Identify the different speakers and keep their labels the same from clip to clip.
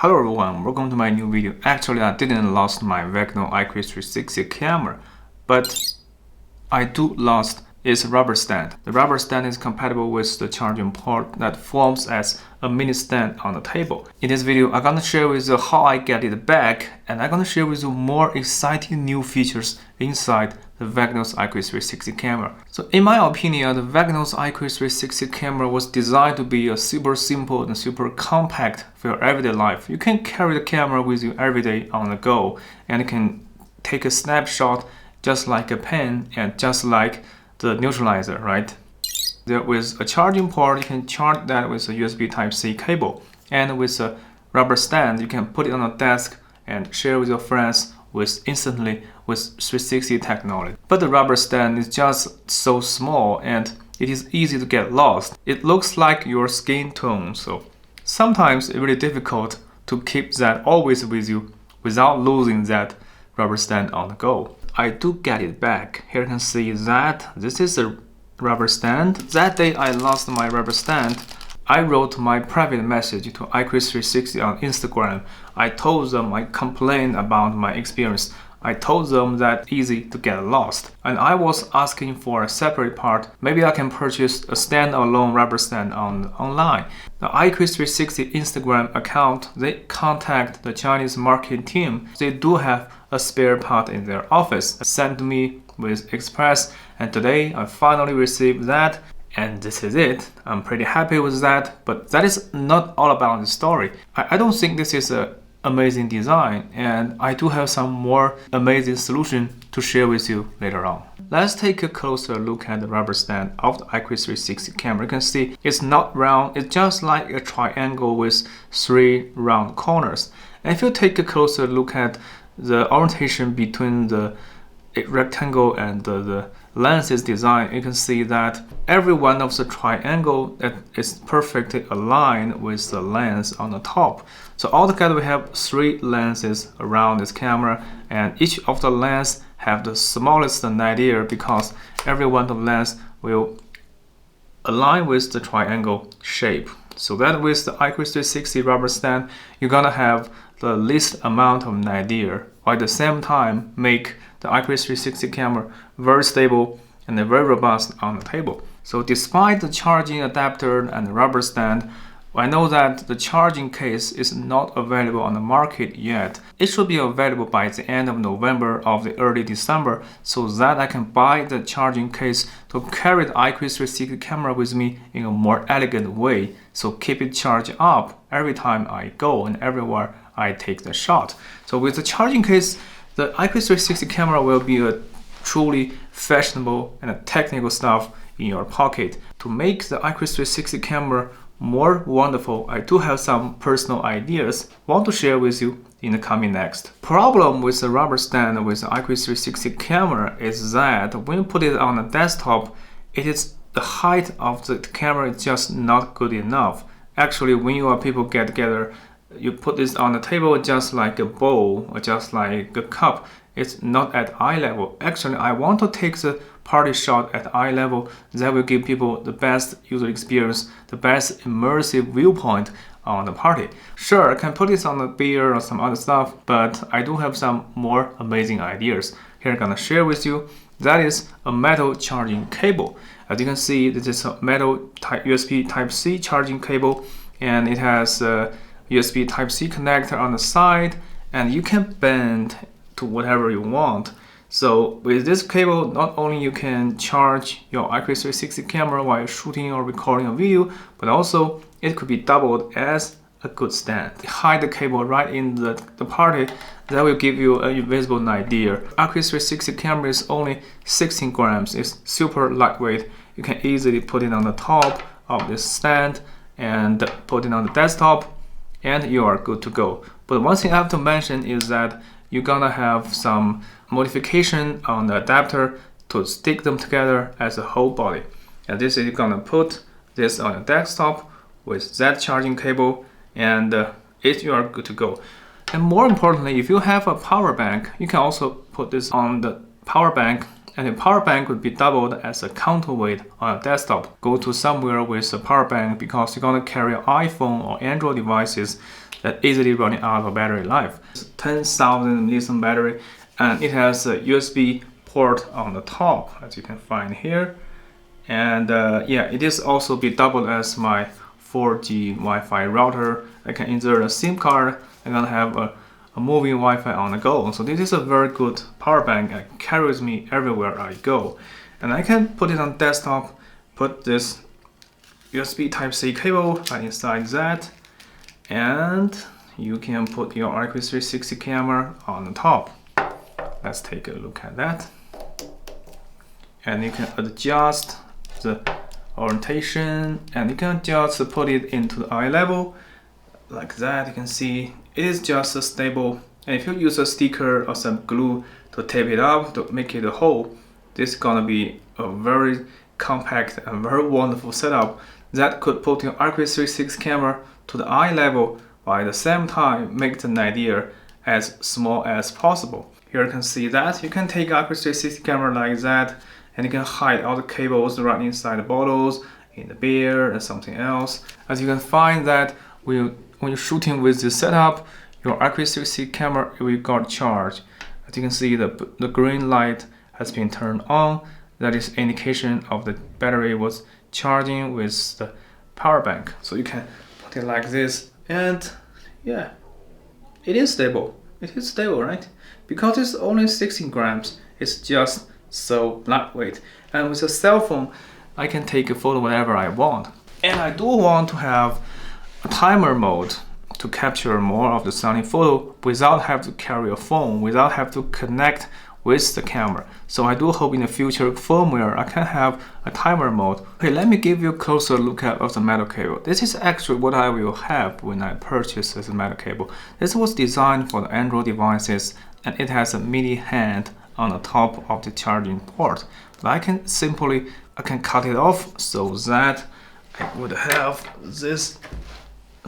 Speaker 1: Hello everyone, welcome to my new video. Actually, I didn't lost my VECNOS IQUI 360 camera, but I do lost its rubber stand. The rubber stand is compatible with the charging port that forms as a mini stand on the table. In this video, I'm gonna share with you how I get it back, and I'm gonna share with you more exciting new features inside the VECNOS IQUI 360 camera. So in my opinion, the VECNOS IQUI 360 camera was designed to be a super simple and super compact for your everyday life. You can carry the camera with you every day on the go, and you can take a snapshot just like a pen and just like the neutralizer, right? There with a charging port, you can charge that with a USB Type-C cable, and with a rubber stand, you can put it on a desk and share with your friends instantly with 360 technology. But the rubber stand is just so small and it is easy to get lost. It looks like your skin tone, so sometimes it's really difficult to keep that always with you without losing that rubber stand on the go. I do get it back. Here you can see that this is a rubber stand. That day I lost my rubber stand, I wrote my private message to IQUIS360 on Instagram. I told them I complained about my experience. I told them that easy to get lost. And I was asking for a separate part. Maybe I can purchase a standalone rubber stand online. The IQUIS360 Instagram account, they contact the Chinese marketing team. They do have a spare part in their office. Sent to me with express, and today I finally received that. And this is it. I'm pretty happy with that, but that is not all about the story. I don't think this is an amazing design, and I do have some more amazing solution to share with you later on. Let's take a closer look at the rubber stand of the IQUIS 360 camera. You can see it's not round, it's just like a triangle with 3 round corners. And if you take a closer look at the orientation between the rectangle and the lenses design, you can see that every one of the triangle is perfectly aligned with the lens on the top. So altogether we have 3 lenses around this camera, and each of the lens have the smallest nadir because every one of the lens will align with the triangle shape. So that with the IQUIS 360 rubber stand, you're gonna have the least amount of nadir, while at the same time make the IQUIS 360 camera very stable and very robust on the table. So despite the charging adapter and the rubber stand, I know that the charging case is not available on the market yet. It should be available by the end of November or the early December, so that I can buy the charging case to carry the IQUIS 360 camera with me in a more elegant way, so keep it charged up every time I go and everywhere I take the shot. So with the charging case, the IQUIS 360 camera will be a truly fashionable and a technical stuff in your pocket. To make the IQUIS 360 camera more wonderful, I do have some personal ideas I want to share with you in the coming next. Problem with the rubber stand with the IQUIS 360 camera is that when you put it on a desktop, the height of the camera is just not good enough. Actually, when you people get together, you put this on the table just like a bowl or just like a cup. It's not at eye level. Actually, I want to take the party shot at eye level. That will give people the best user experience, the best immersive viewpoint on the party. Sure, I can put this on a beer or some other stuff, but I do have some more amazing ideas. Here I'm gonna share with you. That is a metal charging cable. As you can see, this is a metal USB Type-C charging cable, and it has a USB Type-C connector on the side, and you can bend to whatever you want. So with this cable, not only you can charge your IQUIS 360 camera while shooting or recording a video, but also it could be doubled as a good stand. Hide the cable right in the party, that will give you an invisible nadir. IQUIS 360 camera is only 16 grams, it's super lightweight. You can easily put it on the top of this stand and put it on the desktop, and you are good to go. But one thing I have to mention is that you're gonna have some modification on the adapter to stick them together as a whole body. And this is gonna put this on your desktop with that charging cable, and you are good to go. And more importantly, if you have a power bank, you can also put this on the power bank, and the power bank would be doubled as a counterweight on a desktop. Go to somewhere with a power bank because you're gonna carry an iPhone or Android devices. that easily running out of battery life. It's 10,000 milliamp battery, and it has a USB port on the top, as you can find here. And yeah, it is also be doubled as my 4G Wi-Fi router. I can insert a SIM card. I'm gonna have a moving Wi-Fi on the go. So this is a very good power bank. It carries me everywhere I go. And I can put it on desktop, put this USB Type-C cable right inside that, and you can put your IQUIS 360 camera on the top. Let's take a look at that. And you can adjust the orientation, and you can just put it into the eye level like that. You can see it is just stable, and if you use a sticker or some glue to tape it up to make it a whole, this is gonna be a very compact and very wonderful setup that could put your IQUIS 360 camera to the eye level, while at the same time make the nadir as small as possible. Here you can see that you can take IQUIS 360 camera like that, and you can hide all the cables right inside the bottles, in the beer and something else. As you can find that when you're shooting with this setup, your IQUIS 360 camera will got charged. As you can see, the green light has been turned on. That is indication of the battery was charging with the power bank. So you can put it like this, and yeah, it is stable. It is stable, right? Because it's only 16 grams, it's just so lightweight. And with a cell phone, I can take a photo whenever I want. And I do want to have a timer mode to capture more of the stunning photo without having to carry a phone, without having to connect with the camera. So I do hope in the future firmware I can have a timer mode. Okay, let me give you a closer look at of the metal cable. This is actually what I will have when I purchase this metal cable. This was designed for the Android devices, and it has a mini hand on the top of the charging port. But I can cut it off so that I would have this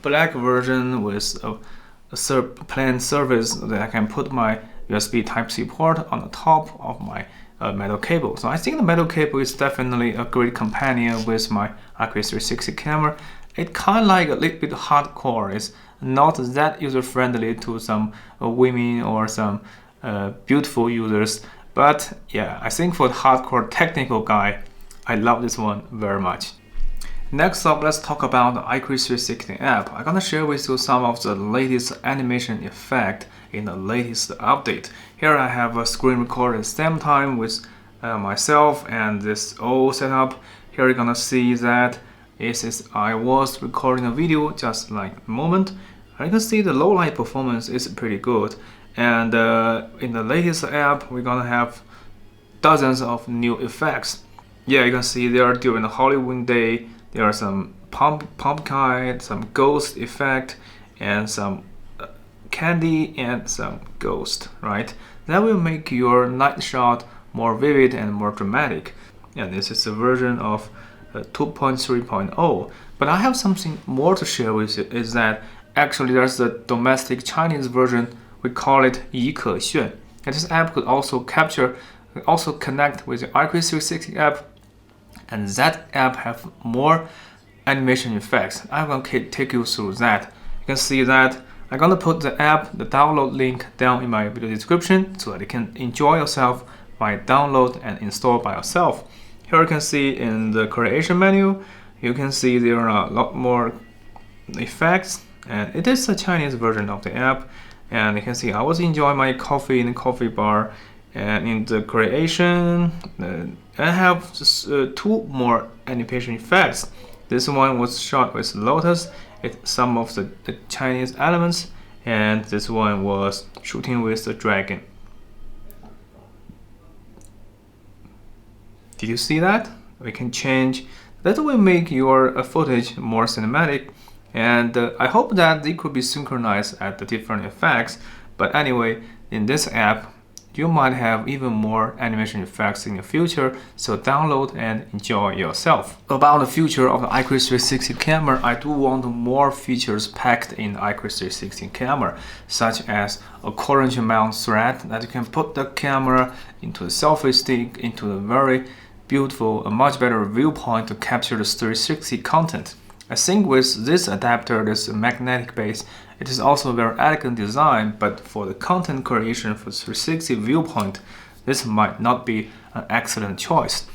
Speaker 1: black version with a plain surface that I can put my USB Type-C port on the top of my metal cable. So I think the metal cable is definitely a great companion with my IQUIS 360 camera. It kind of like a little bit hardcore. It's not that user-friendly to some women or some beautiful users. But yeah, I think for the hardcore technical guy, I love this one very much. Next up, let's talk about the IQUIS 360 app. I'm gonna share with you some of the latest animation effect in the latest update. Here I have a screen recorder at the same time with myself and this old setup. Here you're gonna see that I was recording a video just like a moment. And you can see the low light performance is pretty good. And in the latest app, we're gonna have dozens of new effects. Yeah, you can see there during the Halloween day, there are some pumpkin, some ghost effect, and some candy and some ghost, right? That will make your night shot more vivid and more dramatic. And this is a version of 2.3.0. But I have something more to share with you, is that actually there's a domestic Chinese version. We call it 宜可炫. And this app could also connect with the IQUIS 360 app, and that app have more animation effects. I'm going to take you through that. You can see that I'm going to put the download link down in my video description so that you can enjoy yourself by download and install by yourself. Here you can see in the creation menu, you can see there are a lot more effects, and it is a Chinese version of the app. And you can see I was enjoying my coffee in the coffee bar, and in the creation, I have just, 2 more animation effects. This one was shot with lotus, some of the Chinese elements, and this one was shooting with the dragon. Did you see that? We can change. That will make your footage more cinematic, and I hope that they could be synchronized at the different effects. But anyway, in this app, you might have even more animation effects in the future, so download and enjoy yourself. About the future of the IQUIS 360 camera, I do want more features packed in the IQUIS 360 camera, such as a quarter-inch mount thread that you can put the camera into the selfie stick, into a very beautiful, a much better viewpoint to capture the 360 content. I think with this adapter, this magnetic base, it is also a very elegant design, but for the content creation for 360 viewpoint, this might not be an excellent choice.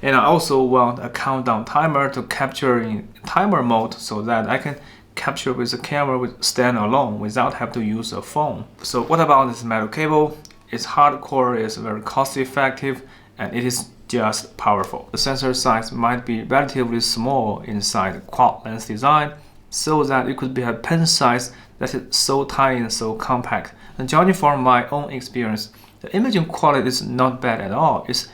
Speaker 1: And I also want a countdown timer to capture in timer mode so that I can capture with the camera with stand alone without having to use a phone. So what about this metal cable? Its hardcore is very cost effective and it is just powerful. The sensor size might be relatively small inside the quad lens design, so that it could be a pen size that is so tiny and so compact. And judging from my own experience, the imaging quality is not bad at all. It's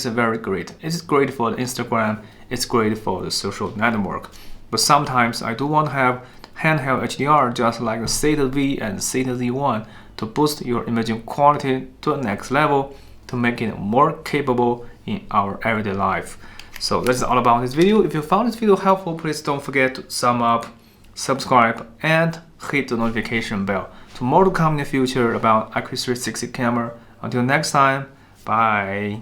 Speaker 1: very great. It's great for the Instagram, it's great for the social network. But sometimes I do want to have handheld HDR just like the Theta V and Theta Z1 to boost your imaging quality to the next level, to make it more capable in our everyday life. So that's all about this video. If you found this video helpful, please don't forget to thumb up, subscribe, and hit the notification bell. To more to come in the future about IQUISPIN 360 camera. Until next time, bye.